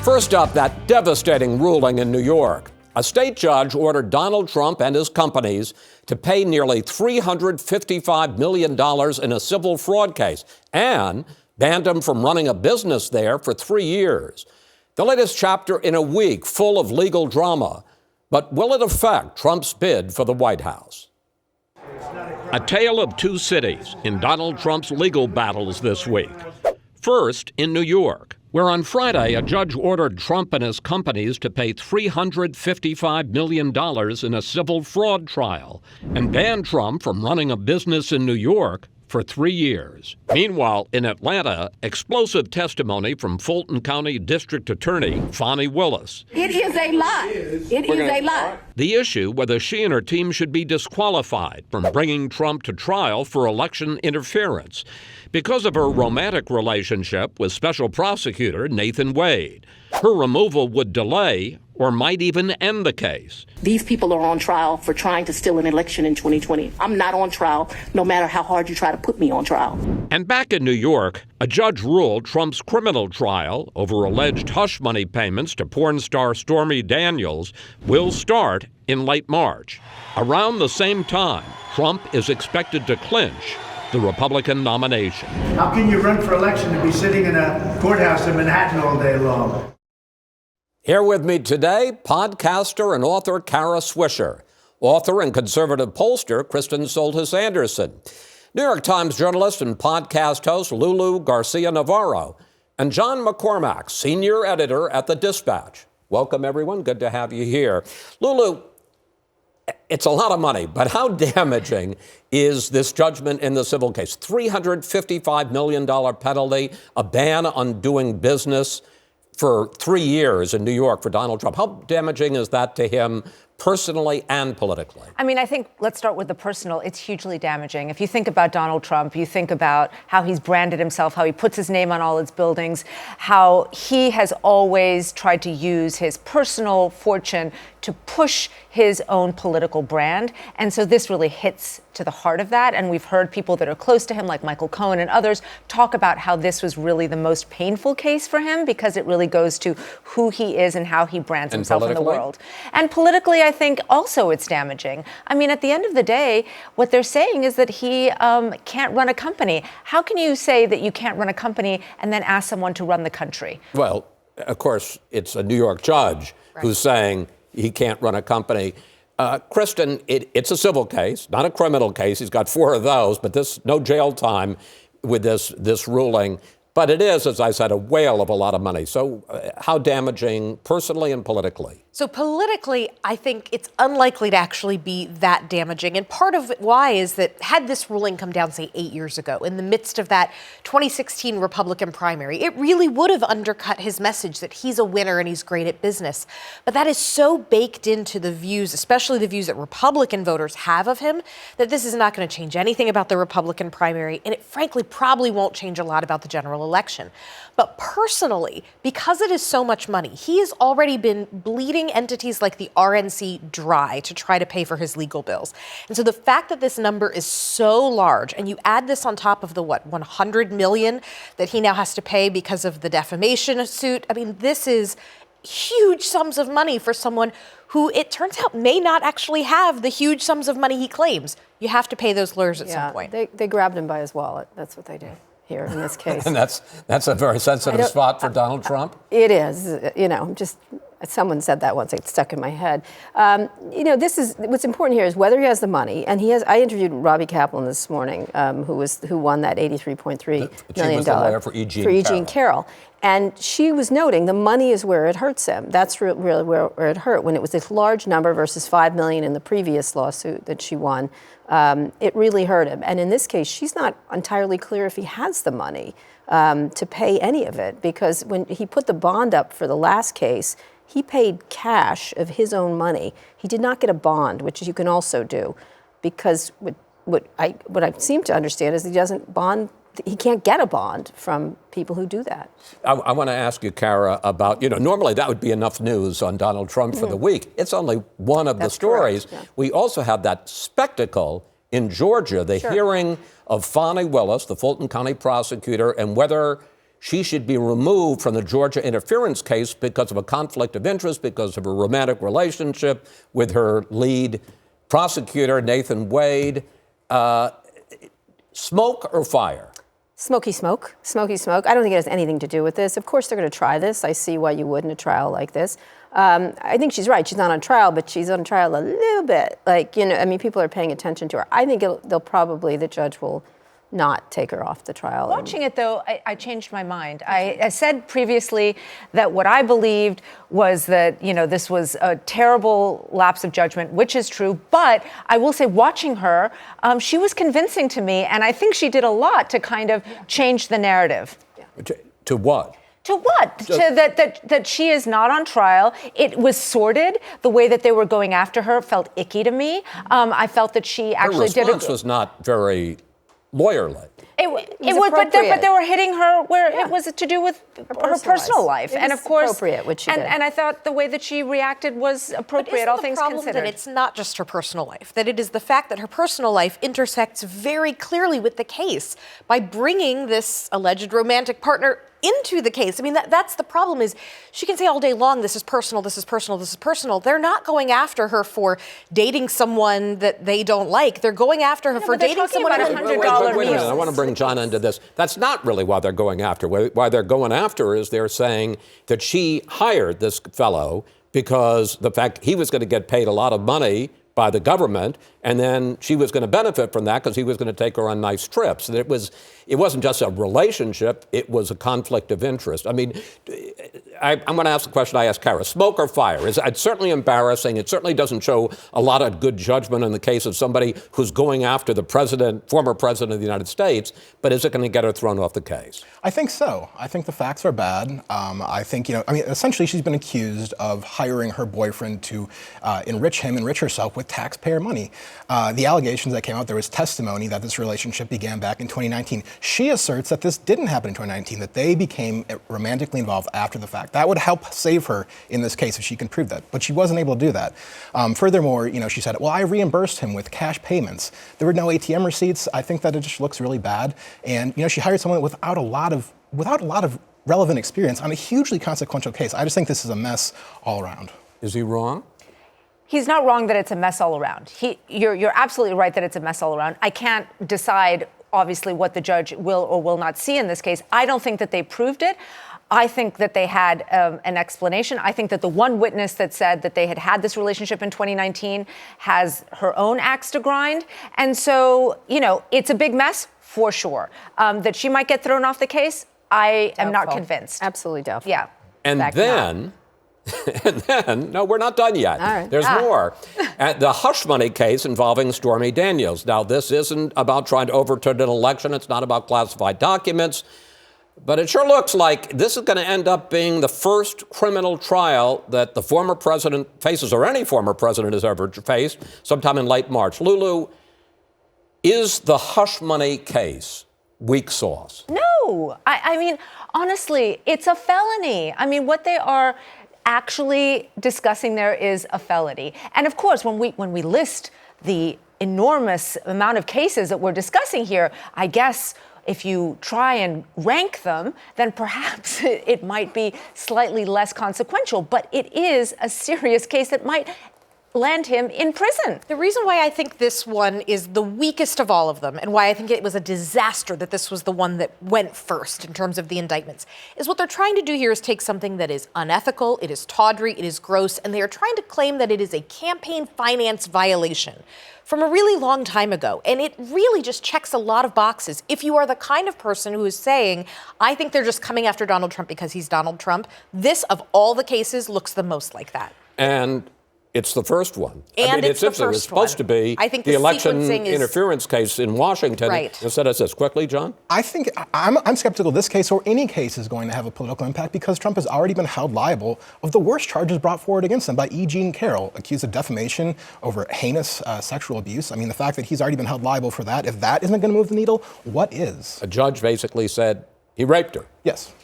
First up, that devastating ruling in New York. A state judge ordered Donald Trump and his companies to pay nearly $355 million in a civil fraud case and banned him from running a business there for 3 years. The latest chapter in a week full of legal drama. But will it affect Trump's bid for the White House? A tale of two cities in Donald Trump's legal battles this week. First, in New York, where on Friday a judge ordered Trump and his companies to pay $355 million in a civil fraud trial and banned Trump from running a business in New York for 3 years. Meanwhile, in Atlanta, explosive testimony from Fulton County District Attorney Fani Willis. It is a lie. It is a lie. The issue whether she and her team should be disqualified from bringing Trump to trial for election interference because of her romantic relationship with Special Prosecutor Nathan Wade. Her removal would delay or might even end the case. These people are on trial for trying to steal an election in 2020. I'm not on trial, no matter how hard you try to put me on trial. And back in New York, a judge ruled Trump's criminal trial over alleged hush money payments to porn star Stormy Daniels will start in late March. Around the same time, Trump is expected to clinch the Republican nomination. How can you run for election and be sitting in a courthouse in Manhattan all day long? Here with me today, podcaster and author Kara Swisher, author and conservative pollster Kristen Soltis Anderson, New York Times journalist and podcast host Lulu Garcia-Navarro, and John McCormack, senior editor at The Dispatch. Welcome, everyone. Good to have you here. Lulu, it's a lot of money, but how damaging is this judgment in the civil case? $355 million penalty, a ban on doing business for 3 years in New York for Donald Trump. How damaging is that to him personally and politically? I mean, I think let's start with the personal. It's hugely damaging. If you think about Donald Trump, you think about how he's branded himself, how he puts his name on all his buildings, how he has always tried to use his personal fortune to push his own political brand. And so this really hits to the heart of that. And we've heard people that are close to him, like Michael Cohen and others, talk about how this was really the most painful case for him because it really goes to who he is and how he brands himself in the world. And politically, I think also it's damaging. I mean, at the end of the day, what they're saying is that he can't run a company. How can you say that you can't run a company and then ask someone to run the country? Well, of course, it's a New York judge who's saying he can't run a company. Kristen, it's a civil case, not a criminal case. He's got 4 of those, but no jail time with this ruling. But it is, as I said, a whale of a lot of money. So how damaging personally and politically? So politically, I think it's unlikely to actually be that damaging. And part of why is that had this ruling come down, say, 8 years ago, in the midst of that 2016 Republican primary, it really would have undercut his message that he's a winner and he's great at business. But that is so baked into the views, especially the views that Republican voters have of him, that this is not going to change anything about the Republican primary. And it frankly probably won't change a lot about the general election. But personally, because it is so much money, he has already been bleeding entities like the RNC dry to try to pay for his legal bills. And so the fact that this number is so large, and you add this on top of the, $100 million that he now has to pay because of the defamation suit, I mean, this is huge sums of money for someone who, it turns out, may not actually have the huge sums of money he claims. You have to pay those lawyers at some point. They grabbed him by his wallet. That's what they did here in this case. And that's a very sensitive spot for Donald Trump? It is. Someone said that once. It stuck in my head. This is what's important here is whether he has the money. And he has. I interviewed Robbie Kaplan this morning, who won that $83.3 million. She was the lawyer for Eugene Carroll. And she was noting the money is where it hurts him. That's really where it hurt. When it was this large number versus $5 million in the previous lawsuit that she won, it really hurt him. And in this case, she's not entirely clear if he has the money to pay any of it, because when he put the bond up for the last case, he paid cash of his own money. He did not get a bond, which you can also do, because what I seem to understand is he can't get a bond from people who do that. I want to ask you, Kara, about, normally that would be enough news on Donald Trump for the week. It's only one of the stories. Correct, yeah. We also have that spectacle in Georgia, the hearing of Fani Willis, the Fulton County prosecutor, and whether she should be removed from the Georgia interference case because of a conflict of interest, because of a romantic relationship with her lead prosecutor, Nathan Wade. Smoke or fire? Smoky smoke. Smoky smoke. I don't think it has anything to do with this. Of course, they're going to try this. I see why you would in a trial like this. I think she's right. She's not on trial, but she's on trial a little bit. People are paying attention to her. I think the judge will not take her off the trial. Watching it, though, I changed my mind. I said previously that what I believed was that, this was a terrible lapse of judgment, which is true. But I will say, watching her, she was convincing to me, and I think she did a lot to kind of change the narrative. To what? To what? That she is not on trial. It was sordid. The way that they were going after her felt icky to me. I felt that she actually her response was not very lawyerly. It was, but they were hitting her where it was to do with her personal life, and of course, appropriate, which she did. And I thought the way that she reacted was appropriate. All things considered. That it's not just her personal life; that it is the fact that her personal life intersects very clearly with the case by bringing this alleged romantic partner into the case. I mean, that's the problem. Is she can say all day long, this is personal, this is personal, this is personal. They're not going after her for dating someone that they don't like. They're going after her for dating someone about who $100 Wait a minute. meals. I want to bring John into this. That's not really why they're going after. Why they're going after is they're saying that she hired this fellow because the fact he was going to get paid a lot of money by the government, and then she was going to benefit from that because he was going to take her on nice trips. That it wasn't just a relationship, it was a conflict of interest. I mean, I'm going to ask the question I asked Kara, smoke or fire? It's certainly embarrassing. It certainly doesn't show a lot of good judgment in the case of somebody who's going after the former president of the United States, but is it going to get her thrown off the case? I think so. I think the facts are bad. I think, essentially she's been accused of hiring her boyfriend to enrich herself with taxpayer money. The allegations that came out, there was testimony that this relationship began back in 2019. She asserts that this didn't happen in 2019, that they became romantically involved after the fact. That would help save her in this case if she can prove that. But she wasn't able to do that. Furthermore, she said, well, I reimbursed him with cash payments. There were no ATM receipts. I think that it just looks really bad. And, she hired someone without a lot of relevant experience on a hugely consequential case. I just think this is a mess all around. Is he wrong? He's not wrong that it's a mess all around. You're absolutely right that it's a mess all around. I can't decide, obviously, what the judge will or will not see in this case. I don't think that they proved it. I think that they had an explanation. I think that the one witness that said that they had this relationship in 2019 has her own axe to grind. And so, it's a big mess for sure. That she might get thrown off the case, I am not convinced. Absolutely doubtful. Yeah. And then, no, we're not done yet. All right. There's more. The hush money case involving Stormy Daniels. Now, this isn't about trying to overturn an election. It's not about classified documents. But it sure looks like this is going to end up being the first criminal trial that the former president faces, or any former president has ever faced, sometime in late March. Lulu, is the hush money case weak sauce? No. I mean, honestly, it's a felony. I mean, what they are actually discussing there is a felony. And of course, when we list the enormous amount of cases that we're discussing here, I guess if you try and rank them, then perhaps it might be slightly less consequential. But it is a serious case that might land him in prison. The reason why I think this one is the weakest of all of them, and why I think it was a disaster that this was the one that went first in terms of the indictments, is what they're trying to do here is take something that is unethical, it is tawdry, it is gross, and they are trying to claim that it is a campaign finance violation from a really long time ago. And it really just checks a lot of boxes. If you are the kind of person who is saying, I think they're just coming after Donald Trump because he's Donald Trump, this, of all the cases, looks the most like that. And it's the first one. And it's the first It's supposed to be I think the election sequencing is interference case in Washington. Right. Instead of this, quickly, John? I think I'm skeptical this case or any case is going to have a political impact because Trump has already been held liable of the worst charges brought forward against him by E. Jean Carroll, accused of defamation over heinous sexual abuse. I mean, the fact that he's already been held liable for that, if that isn't going to move the needle, what is? A judge basically said he raped her. Yes.